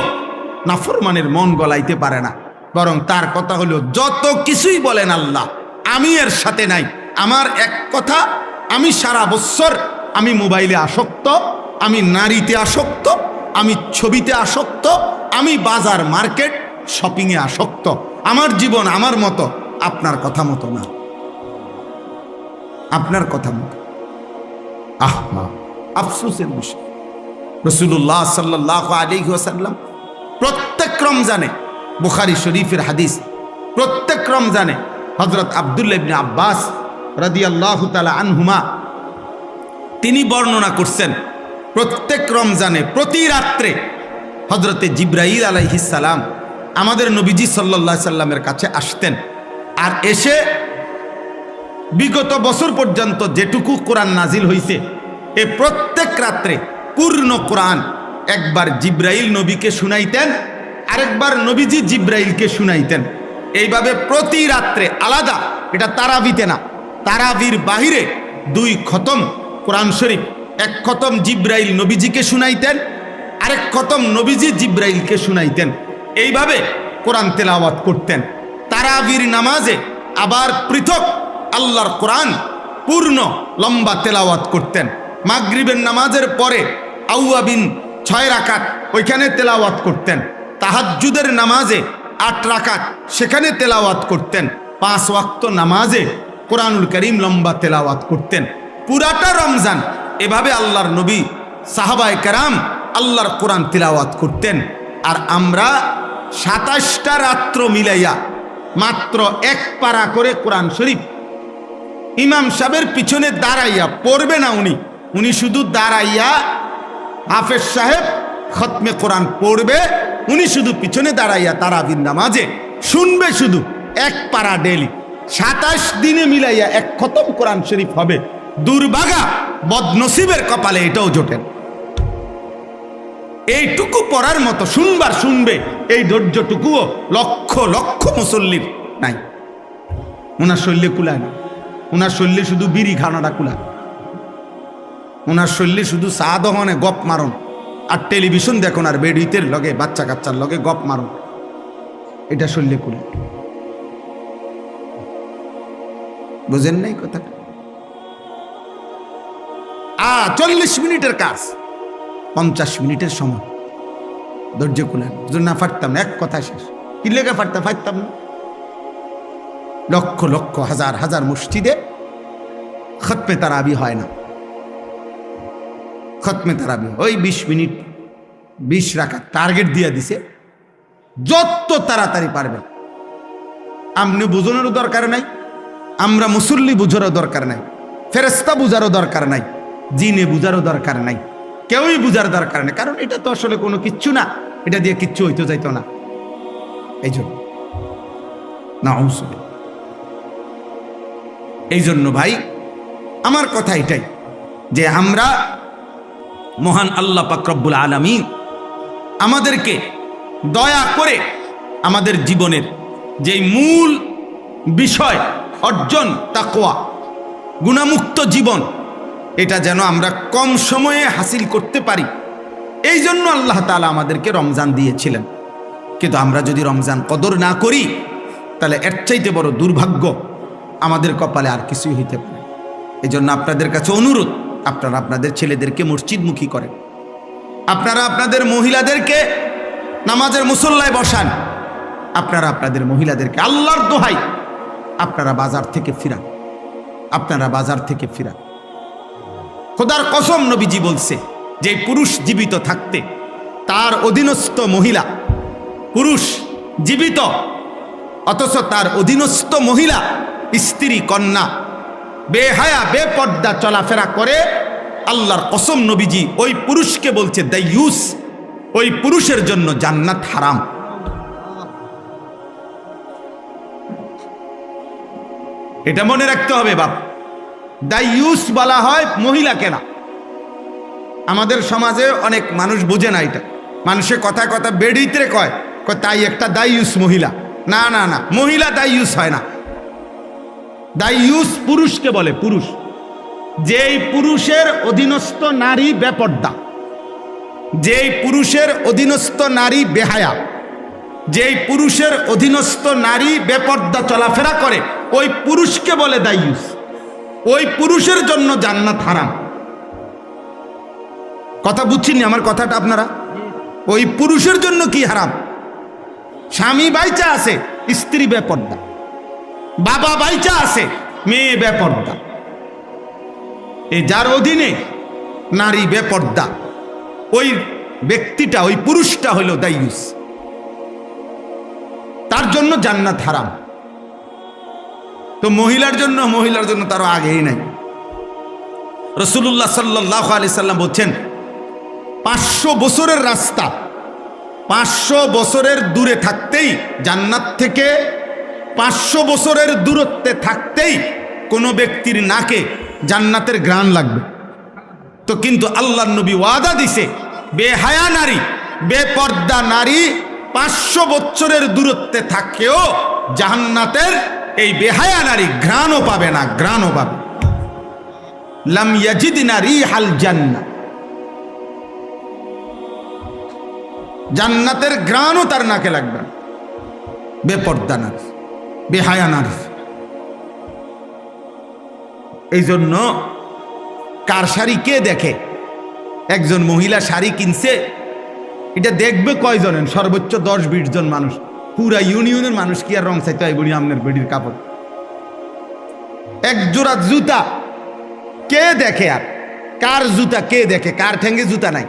নাফরমানের মন গলাইতে পারে না, বরং তার কথা হলো যত কিছুই বলেন আল্লাহ আমি এর সাথে নাই। আমার এক কথা, আমি সারা বছর আমি মোবাইলে আসক্ত, আমি নারীতে আসক্ত, আমি ছবিতে আসক্ত, আমি বাজার মার্কেট শপিংয়ে আসক্ত। আমার জীবন আমার মতো, আপনার কথা মতো না, আপনার কথা মতো। আফসোসের বিষয়, রাসূলুল্লাহ সাল্লাল্লাহু আলাইহি ওয়াসাল্লাম প্রত্যেক রমজানে, বুখারী শরীফের হাদিস, প্রত্যেক রমজানে হযরত আব্দুল্লাহ ইবনে আব্বাস রাদিয়াল্লাহু তাআলা আনহুমা তিনি বর্ণনা করছেন, প্রত্যেক রমজানে প্রতি রাত্রে হযরতে জিবরাইল আলাইহিস সালাম আমাদের নবীজি সাল্লাল্লাহু আলাইহি সাল্লামের কাছে আসতেন, আর এসে বিগত বছর পর্যন্ত যেটুকু কোরআন নাজিল হয়েছে এ প্রত্যেক রাত্রে পূর্ণ কোরআন একবার জিবরাইল নবীকে শুনাইতেন, আরেকবার নবীজি জিবরাইলকে শুনাইতেন। এইভাবে প্রতি রাত্রে আলাদা, এটা তারাবিতে না, তারাবির বাহিরে 2 খতম কোরআন শরীফ, 1 খতম জিবরাইল নবীজিকে শুনাইতেন, আরেক খতম নবীজি জিবরাইলকে শুনাইতেন। এইভাবে কোরআন তেলাওয়াত করতেন। তারাবির নামাজে আবার পৃথক আল্লাহর কোরআন পূর্ণ লম্বা তেলাওয়াত করতেন। মাগরিবের নামাজের পরে আউয়াবিন 6 রাকাত ওইখানে তেলাওয়াত করতেন। তাহাজ্জুদের নামাজে 8 রাকাত সেখানে তেলাওয়াত করতেন। 5 ওয়াক্ত নামাজে কোরআনুল কারীম লম্বা তেলাওয়াত করতেন। পুরাটা রমজান এভাবে আল্লাহর নবী সাহাবায়ে কেরাম আল্লাহর কোরআন তেলাওয়াত করতেন। আর আমরা 27টা রাত্র মিলাইয়া মাত্র 1 পারা করে কোরআন শরীফ ইমাম সাহেবের পিছনে দাঁড়াইয়া পড়বে না, উনি শুধু দাঁড়াইয়া হাফেজ সাহেব খতমে কোরআন পড়বে, উনি শুধু পিছনে দাঁড়াইয়া তারাবির নামাজে শুনবে শুধু 1 পারা ডেলি। 27 দিনে মিলাইয়া 1 খতম কোরআন শরীফ হবে। দুর্ভাগা বদনসিবের কপালে এটাও জোটেন। এইটুকু পড়ার মতো শুনবার শুনবে, এই ধৈর্যটুকুও লক্ষ লক্ষ মুসল্লির নাই। ওনার শরীরে কুলায় না, ওনার শরীরে শুধু বিড়ি খানাটা কুলায়, ওনার শরীরে শুধু চা দহনে গপ মারণ আর টেলিভিশন দেখুন আর বেডিতের লগে বাচ্চা কাচ্চার লগে গপ মারণ, এটা শরীরে কুলায়। বুঝেন নাই কথাটা? 40 মিনিটের কাজ 50 মিনিটের সময় ধৈর্য কুলায় না, ফাটতাম না, এক কথা শেষ। কি লেগে ফাটতাম না? লক্ষ লক্ষ হাজার হাজার মসজিদে খতমে তারাবি হয় না। খতমে তারাবি ওই 20 মিনিট 20 রাকাত টার্গেট দিয়ে দিছে, যত তাড়াতাড়ি পারবেন। আপনি বুঝানোরও দরকার নাই, আমরা মুসল্লি বুঝারও দরকার নাই, ফেরেশতা বুঝারও দরকার নাই, জিনে বুঝারও দরকার নাই, কেউই বুঝার দরকার নেই। কারণ এটা তো আসলে কোনো কিচ্ছু না, এটা দিয়ে কিচ্ছু হইতে যাইতো না। এই জন্য এই জন্য ভাই আমার কথা এটাই যে আমরা মহান আল্লাহ পাক রব্বুল আলামিন আমাদেরকে দয়া করে আমাদের জীবনের যে মূল বিষয় অর্জন তাকওয়া, গুনাহমুক্ত জীবন, এটা যেন আমরা কম সময়ে হাসিল করতে পারি, এই জন্য আল্লাহ তাআলা আমাদেরকে রমজান দিয়েছিলেন। কিন্তু আমরা যদি রমজান কদর না করি, তাহলে এর চাইতে বড় দুর্ভাগ্য আমাদের কপালে আর কিছুই হইতে পারে। এই জন্য আপনাদের কাছে অনুরোধ, আপনারা আপনাদের ছেলেদেরকে মসজিদমুখী করেন, আপনারা আপনাদের মহিলাদেরকে নামাজের মুসল্লায় বসান, আপনারা আপনাদের মহিলাদেরকে আল্লাহর দোহাই আপনারা বাজার থেকে ফিরান, আপনারা বাজার থেকে ফিরান। খোদার কসম, নবীজি বলছে যে পুরুষ জীবিত থাকতে তার অধীনস্থ মহিলা, পুরুষ জীবিত অথচ তার অধীনস্থ মহিলা, স্ত্রী, কন্যা বেহায়া বেপর্দা চলাফেরা করে, আল্লাহর কসম নবীজি ওই পুরুষকে বলছে দাইয়ুস, ওই পুরুষের জন্য জান্নাত হারাম। এটা মনে রাখতে হবে বাপ। দাইয়ুস বলা হয় মহিলাকে না। আমাদের সমাজে অনেক মানুষ বোঝে না এটা, মানুষের কথা কথা বেড়িতে কয় তাই একটা দাইয়ুস মহিলা। না না না, মহিলা দাইয়ুস হয় না। দাইয়ুস পুরুষকে বলে, পুরুষ যেই পুরুষের অধীনস্থ নারী বেপর্দা, যেই পুরুষের অধীনস্থ নারী বেহায়া, যেই পুরুষের অধীনস্থ নারী বেপর্দা চলাফেরা করে, ওই পুরুষকে বলে দাইয়ুস। ওই পুরুষের জন্য জান্নাত হারাম। কথা বুঝছেন আমার কথাটা আপনারা? ওই পুরুষের জন্য কি হারাম? স্বামী বাইচা আছে, স্ত্রী বেপর্দা, বাবা বাইচা আছে, মেয়ে বেপর্দা, এই যার অধীনে নারী বেপর্দা, ওই ব্যক্তিটা, ওই পুরুষটা হলো দাইয়ুস, তার জন্য জান্নাত হারাম। তো মহিলার জন্য তারও আগেই নাই। রাসূলুল্লাহ সাল্লাল্লাহু আলাইহি সাল্লাম বলছেন 500 বছরের রাস্তা, 500 বছরের দূরে থাকতেই, জান্নাত থেকে 500 বছরের দূরত্বে থাকতেই কোনো ব্যক্তির নাকে জান্নাতের ঘ্রাণ লাগবে। তো কিন্তু আল্লাহর নবী ওয়াদা দিছে, বেহায়া নারী, বেপর্দা নারী 500 বছরের দূরত্বে থাকেও জান্নাতের এই বেহায়া নারী ঘ্রাণও পাবে না, ঘ্রাণও পাবে। লাম ইয়াজিদনা রিহাল জান্নাহ, জান্নাতের ঘ্রাণও তার নাকে লাগবে না। বেপর্দা নারী, বেহায়া নারী। এই জন্য কার শাড়ি কে দেখে? একজন মহিলা শাড়ি কিনছে, এটা দেখবে কয়জনের? সর্বোচ্চ 10-20 জন মানুষ। পুরা ইউনিয়নের মানুষ কি আর রং চাইতে হয় বুড়ি আমনের বেডির কাপড়? এক জোড়া জুতা কে দেখে? আর কার জুতা কে দেখে? কার ঠ্যাঙ্গে জুতা নাই?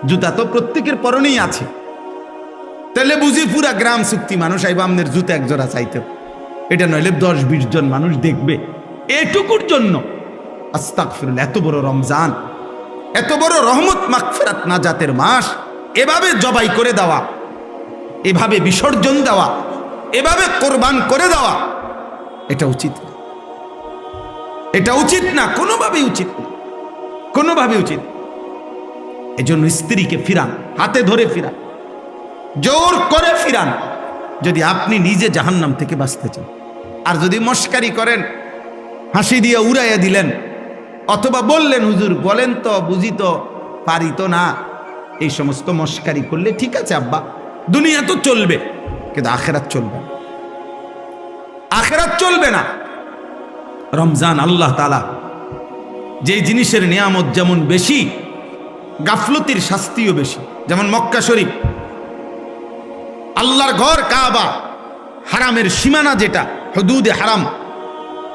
জুতা তো প্রত্যেকের পরনেই আছে। তাহলে বুঝি পুরা গ্রাম চুক্তি মানুষ আইব আমনের জুতা এক জোড়া চাইতে। এটা নইলে 10-20 জন মানুষ দেখবে এটুকুর জন্য। আস্তাগফিরুল্লাহ, এত বড় রমজান, এত বড় রহমত মাগফিরাত নাজাতের মাস, এভাবে জবাই করে দেওয়া, এভাবে বিসর্জন দেওয়া, এভাবে কোরবান করে দেওয়া, এটা উচিত না। এটা উচিত না, কোনোভাবেই উচিত না, কোনোভাবে উচিত। এজন্য স্ত্রীকে ফিরান, হাতে ধরে ফিরান, জোর করে ফিরান, যদি আপনি নিজে জাহান্নাম থেকে বাঁচতে চান। আর যদি মস্কারি করেন, হাসি দিয়ে উড়াইয়া দিলেন, অথবা বললেন হুজুর বলেন তো, বুঝি তো, পারি তো না, এই সমস্ত মস্কারি করলে ঠিক আছে আব্বা, দুনিয়া তো চলবে, কিন্তু আখেরাত চলবে না, আখেরাত চলবে না। রমজান আল্লাহ তাআলা যেই জিনিসের নিয়ামত যেমন বেশি, গাফলতির শাস্তিও বেশি। যেমন মক্কা শরীফ, আল্লাহর ঘর কাবা, হারামের সীমানা যেটা, হুদুদে হারাম,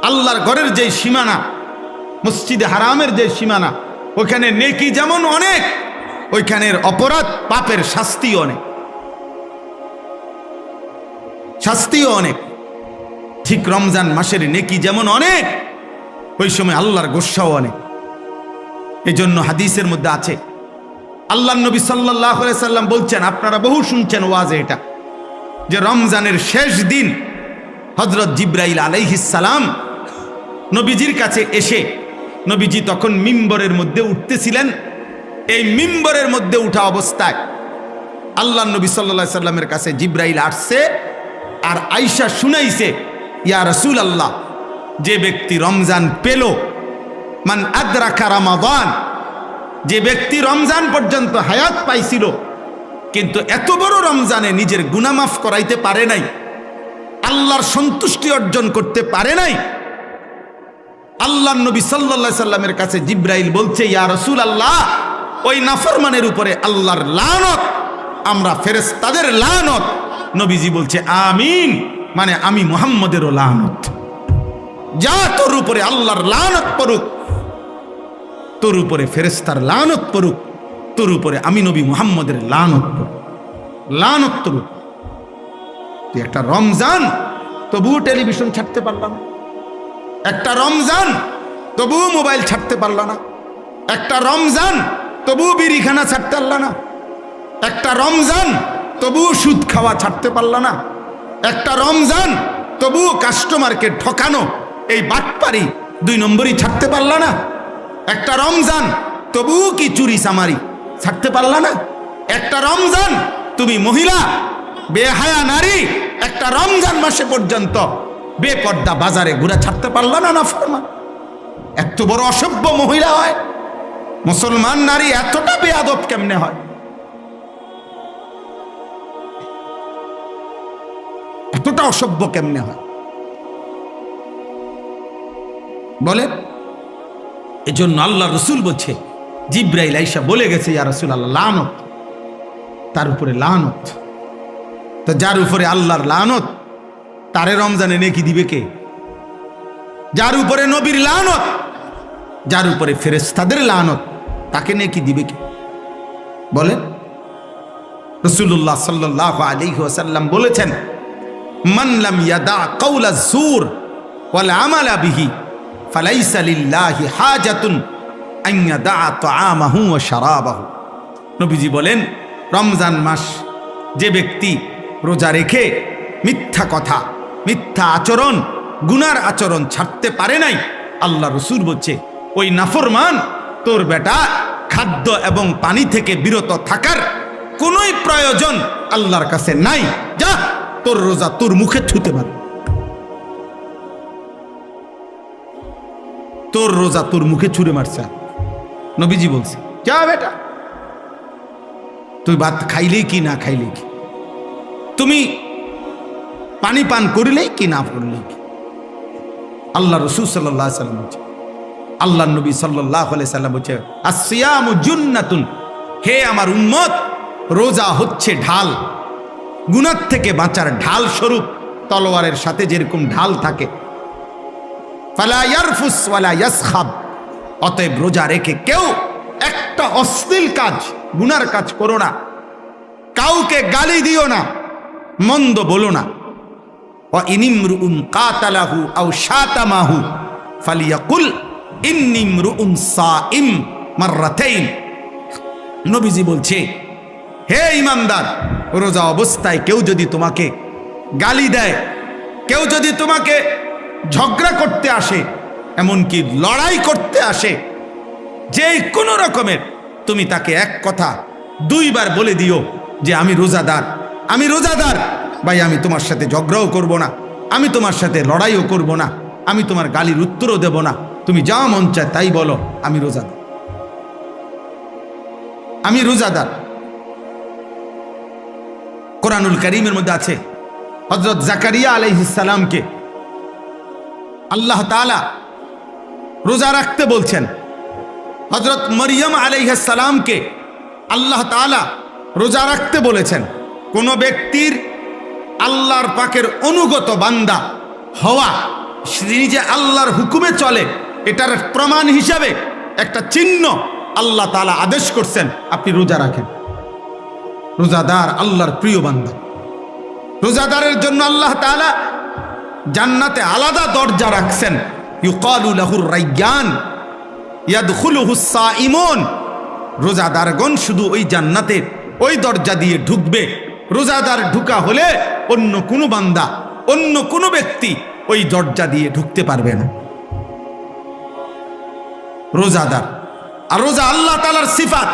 আল্লাহর ঘরের যে সীমানা, মসজিদে হারামের যে সীমানা, ওইখানে নেকি যেমন অনেক, ওইখানের অপরাধ পাপের শাস্তিও অনেক, শাস্তিও অনেক। ঠিক রমজান মাসের নেকি যেমন অনেক, ওই সময় আল্লাহর গোস্বাও অনেক। এই জন্য হাদিসের মধ্যে আছে, আল্লাহ নবী সাল্লাল্লাহু আলাইহি সাল্লাম বলছেন, আপনারা বহু শুনছেন ওয়াজে এটা, যে রমজানের শেষ দিন হযরত জিবরাইল আলাইহিস সালাম নবীজির কাছে এসে, নবীজি তখন মিম্বরের মধ্যে উঠতেছিলেন, এই মিম্বরের মধ্যে উঠা অবস্থায় আল্লাহ নবী সাল্লাল্লাহু আলাইহি সাল্লামের কাছে জিবরাইল আসছে, আর আয়েশা শুনাইছে, ইয়া রাসূলুল্লাহ, যে ব্যক্তি রমজান পেল মান আদরাকা রমাদান, যে ব্যক্তি রমজান পর্যন্ত হায়াত পাইছিল কিন্তু এত বড় রমজানে নিজের গুনাহ মাফ করাইতে পারে নাই, আল্লাহর সন্তুষ্টি অর্জন করতে পারে নাই। আল্লাহর নবী সাল্লাল্লাহু আলাইহি সাল্লামের কাছে জিবরাইল বলছে, ইয়া রাসূলুল্লাহ, ওই নাফরমানের উপরে আল্লাহর লানত, আমরা ফেরেশতাদের লানত। নবীজি বলছে আমিন, মানে আমি মুহাম্মদেরও লানত। যা তোর উপরে আল্লাহর লানত পড়ুক, তোর উপরে ফেরেশতার লানত পড়ুক, তোর উপরে আমি নবী মুহাম্মদের লানত পড়ুক, লানত পড়ুক। তুই একটা রমজান তবুও টেলিভিশন ছাড়তে পারলাম না, একটা রমজান তবুও মোবাইল ছাড়তে পারল না, একটা রমজান তবুও বিড়িখানা ছাড়তে পারল না, একটা রমজান তবুও সুদ খাওয়া ছাড়তে পারল না, একটা রমজান তবুও কাস্টমারকে ঠকানো, এই বাটপারি 2 নম্বরই ছাড়তে পারল না, একটা রমজান তবুও কি চুরি চামারি ছাড়তে পারল না, একটা রমজান তুমি মহিলা বেহায়া নারী একটা রমজান মাসে পর্যন্ত বেপর্দা বাজারে ঘুরে ছাড়তে পারল না। নাফরমান এত বড় অসভ্য মহিলা হয়, মুসলমান নারী এতটা বেয়াদব কেমনে হয়? এতটা অসভ্য কেমনে হয় বলেন? এজন্য আল্লাহ রসুল বলছে, জিব্রাইল আইসা বলে গেছে, ইয়া রাসূলুল্লাহ, লানত, তার উপরে লানত। তো যার উপরে আল্লাহর লানত, তারে রমজানে নেকি দিবে কে? যার উপরে নবীর লানত, যার উপরে ফেরেশতাদের লানত, তাকে নেকি দিবে কে? বলেন। রাসূলুল্লাহ সাল্লাল্লাহু আলাইহি ওয়াসাল্লাম বলেছেন, মান লাম ইয়াদা কাওলা যুর ওয়াল আমালা বিহি ফালাইসা লিল্লাহি হাজাতুন আন ইয়াদা তাআমাহু ওয়া শারাবাহু। নবীজি বলেন, রমজান মাস যে ব্যক্তি রোজা রেখে মিথ্যা কথা, মিথ্যা আচরণ, গুনার আচরণ ছাড়তে পারে নাই, আল্লাহ রসুল বলছে ওই নাফরমান তোর বেটা খাদ্য এবং পানি থেকে বিরত থাকার কোনোই প্রয়োজন আল্লাহর কাছে নাই, যা তোর রোজা তোর মুখে ছুতে পারে, তোর রোজা তোর মুখে ছুঁড়ে মারছে। নবীজি বলছে, যা বেটা, তুই ভাত খাইলেই কি না খাইলেই কি, তুমি পানি পান করলেই কি না করলেই কি। আল্লাহ রসূল সাল্লাল্লাহু আলাইহি সাল্লাম বলছে, আল্লাহ নবী সাল্লাল্লাহু আলাইহি সাল্লাম বলছে, আসসিয়ামু জুন্নাতুন, হে আমার উম্মত, রোজা হচ্ছে ঢাল, গুনাহ থেকে বাঁচার ঢাল স্বরূপ। তলোয়ারের সাথে যেরকম ঢাল থাকে, ফালা ইয়ারফুস ওয়ালা ইয়াসখাব, অতএব রোজা রেখে কেউ একটা অশ্লীল কাজ, গুনার কাজ করো না, কাউকে গালি দিও না, মন্দ বলো না। ওয়া ইনিমরুন কাতালাহু আও শাতামাহু ফালিয়াকুল ইন্নিমরুন সাইম মাররাতাইন। নবীজি বলছে, হে ঈমানদার, রোজা অবস্থায় কেউ যদি তোমাকে গালি দেয়, কেউ যদি তোমাকে ঝগড়া করতে আসে, এমনকি লড়াই করতে আসে, যে কোনো রকমের, তুমি তাকে এক কথা 2 বার বলে দিও যে আমি রোজাদার, আমি রোজাদার ভাই, আমি তোমার সাথে ঝগড়াও করব না, আমি তোমার সাথে লড়াইও করব না, আমি তোমার গালির উত্তরও দেব না, তুমি যা মন চায় তাই বলো, আমি রোজাদার, আমি রোজাদার। কোরআনুল কারীমের মধ্যে আছে, হযরত জাকারিয়া আলাইহিস সালামকে আল্লাহ তাআলা রোজা রাখতে বলছেন, হযরত মরিয়ম আলাইহিস সালামকে আল্লাহ তাআলা রোজা রাখতে বলেছেন। কোন ব্যক্তির আল্লাহর পাকের অনুগত বান্দা হওয়া, নিজে আল্লাহর হুকুমে চলে, এটার প্রমাণ হিসাবে একটা চিহ্ন আল্লাহ তাআলা আদেশ করছেন, আপনি রোজা রাখেন। রোজাদার আল্লাহর প্রিয় বান্দা। রোজাদারের জন্য আল্লাহ তাআলা জান্নাতে আলাদা দরজা রাখছেন, ইউকালু লাহুর রায়্যান ইয়াদখুলুহুস সাইমুন। রোজাদারগণ শুধু ওই জান্নাতের ওই দরজা দিয়ে ঢুকবে। রোজাদার ঢুকা হলে অন্য কোনো বান্দা, অন্য কোনো ব্যক্তি ওই দরজা দিয়ে ঢুকতে পারবে না। রোজাদার। আর রোজা আল্লাহ তাআলার সিফাত,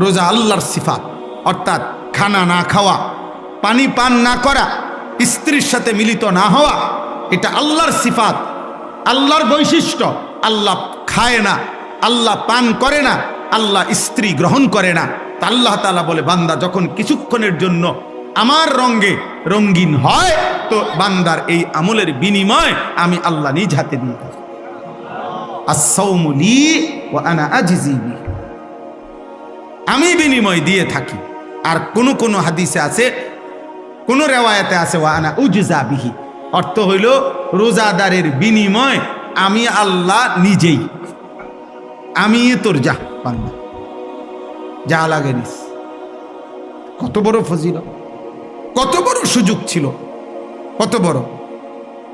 রোজা আল্লাহর সিফাত, অর্থাৎ খানা না খাওয়া, পানি পান না করা, স্ত্রীর সাথে মিলিত না হওয়া, এটা আল্লাহর সিফাত, আল্লাহর বৈশিষ্ট্য। আল্লাহ খায় না, আল্লাহ পান করে না, আল্লাহ স্ত্রী গ্রহণ করে না। তা আল্লাহ তাআলা বলে, বান্দা যখন কিছুক্ষণের জন্য আমার রঙে রঙিন হয়, তো বান্দার এই আমলের বিনিময় আমি আল্লাহ নিজ হাতে দিয়ে থাকি। আস-সাওমু লি ওয়া আনা আজজি বিহি, আমি বিনিময় দিয়ে থাকি। আর কোন হাদিসে আছে, কোন রেওয়ায়াতে আছে ওয়া আনা উজজা বিহি, অর্থ হইল রোজাদারের বিনিময় আমি আল্লাহ নিজেই, আমি তোর যা বান্দা যা লাগে নিস। কত বড় ফজিলত, কত বড় সুযোগ ছিল, কত বড়।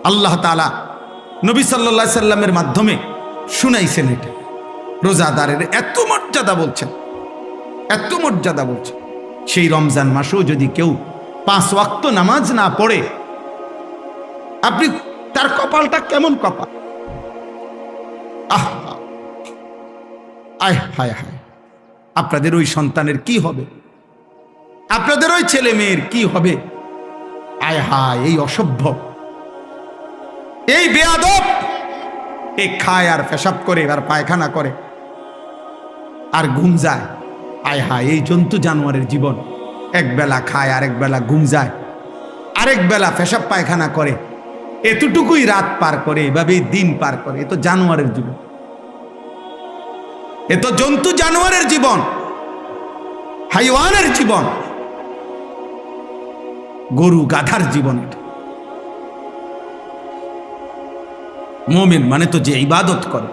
আল্লাহ তাআলা নবী সাল্লাল্লাহু আলাইহি সাল্লামের মাধ্যমে শুনাইছেন এটা। রোজাদারের এত মর্যাদা বলছেন, এত মর্যাদা বলছেন। সেই রমজান মাসেও যদি কেউ 5 ওয়াক্ত নামাজ না পড়ে, আপনি তার কপালটা কেমন কপাল! আহ আয় হায় হায়, আপনাদের ওই সন্তানের কি হবে, আপনাদের ওই ছেলে মেয়ের কি হবে? আয় হায়, এই অসভ্য, এই বেয়াদব, এই খায় আর পেশাব করে আর পায়খানা করে আর ঘুম যায়। আয় হায়, এই জন্তু জানোয়ারের জীবন। এক বেলা খায়, আরেক বেলা ঘুম যায়, আরেক বেলা পেশাব পায়খানা করে, এতটুকুই রাত পার করে, এভাবেই দিন পার করে। এ তো জানোয়ারের জীবন, এ তো জন্তু জানোয়ারের জীবন, হাইওয়ানের জীবন, গরু গাধার জীবন। এটা মুমিন মানে তো যে ইবাদত করে,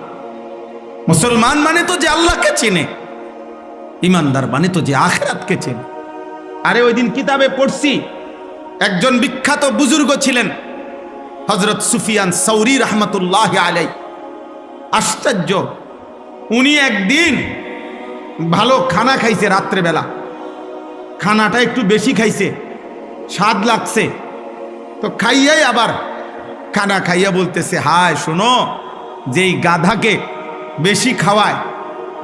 মুসলমান মানে তো যে আল্লাহকে চেনে, ইমানদার মানে তো যে আখিরাতকে চেনে। আরে ওই দিন কিতাবে পড়ছি, একজন বিখ্যাত বুজুর্গ ছিলেন হযরত সুফিয়ান সাউরি রাহমাতুল্লাহি আলাইহি। আশ্চর্য, উনি একদিন ভালো খানা খাইছে, রাত্রেবেলা খানাটা একটু বেশি খাইছে, স্বাদ লাগছে, তো খাইয়াই আবার খানা খাইয়া বলতেছে, হায় শোনো, যেই গাধাকে বেশি খাওয়ায়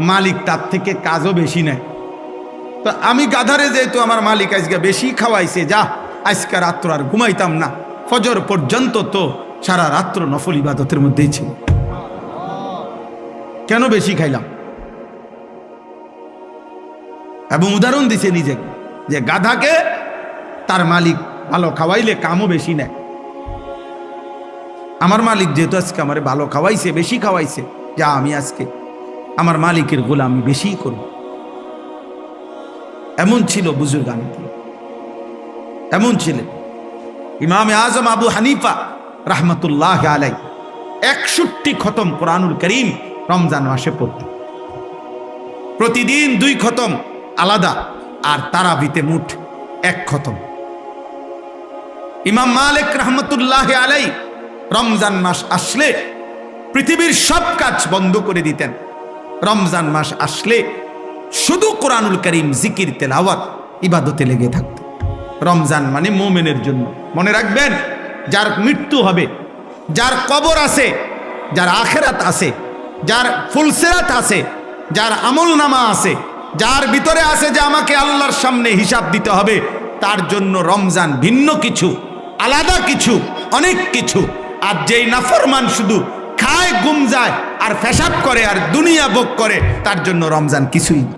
মালিক তার থেকে কাজও বেশি নেয়। তো আমি গাধারে যেহেতু আমার মালিক আজকে বেশি খাওয়াইছে, যা আজকে রাত্র আর ঘুমাইতাম না, ফজর পর্যন্ত তো সারা রাত্র নফল ইবাদতের মধ্যেই ছিল, কেন বেশি খাইলাম? এবং উদাহরণ দিছে নিজেকে, যে গাধাকে তার মালিক ভালো খাওয়াইলে কামও বেশি নেয়। আমার মালিক যেহেতু আজকে আমার ভালো খাওয়াইছে, বেশি খাওয়াইছে, যা আমি আজকে আমার মালিকের গোলামি বেশি করব। এমন ছিল বুজুর্গান, এমন ছিলেন ইমামে আজম আবু হানিফা রাহমাতুল্লাহ আলাইহি। 61 খতম কোরআনুল কারীম রমজান মাসে পড়তে, প্রতিদিন 2 খতম আলাদা, আর তারাবিতে মুঠ 1 খতম। ইমাম মালিক রাহমাতুল্লাহ আলাইহি রমজান মাস আসলে পৃথিবীর সব কাজ বন্ধ করে দিতেন। রমজান মাস আসলে শুধু কোরআনুল কারীম, জিকির, তেলাওয়াত, ইবাদতে লেগে থাকতেন। রমজান মানে মুমিনের জন্য। মনে রাখবেন, যার মৃত্যু হবে, যার কবর আছে, যার আখিরাত আছে, যার ফুলসিরাত আছে, যার আমল নামা আছে, যার ভিতরে আছে যে আমাকে আল্লাহর সামনে হিসাব দিতে হবে, তার জন্য রমজান ভিন্ন কিছু, আলাদা কিছু, অনেক কিছু। আর যেই নাফরমান শুধু খায়, ঘুম যায় আর পেশাব করে আর দুনিয়া ভোগ করে, তার জন্য রমজান কিছুই না।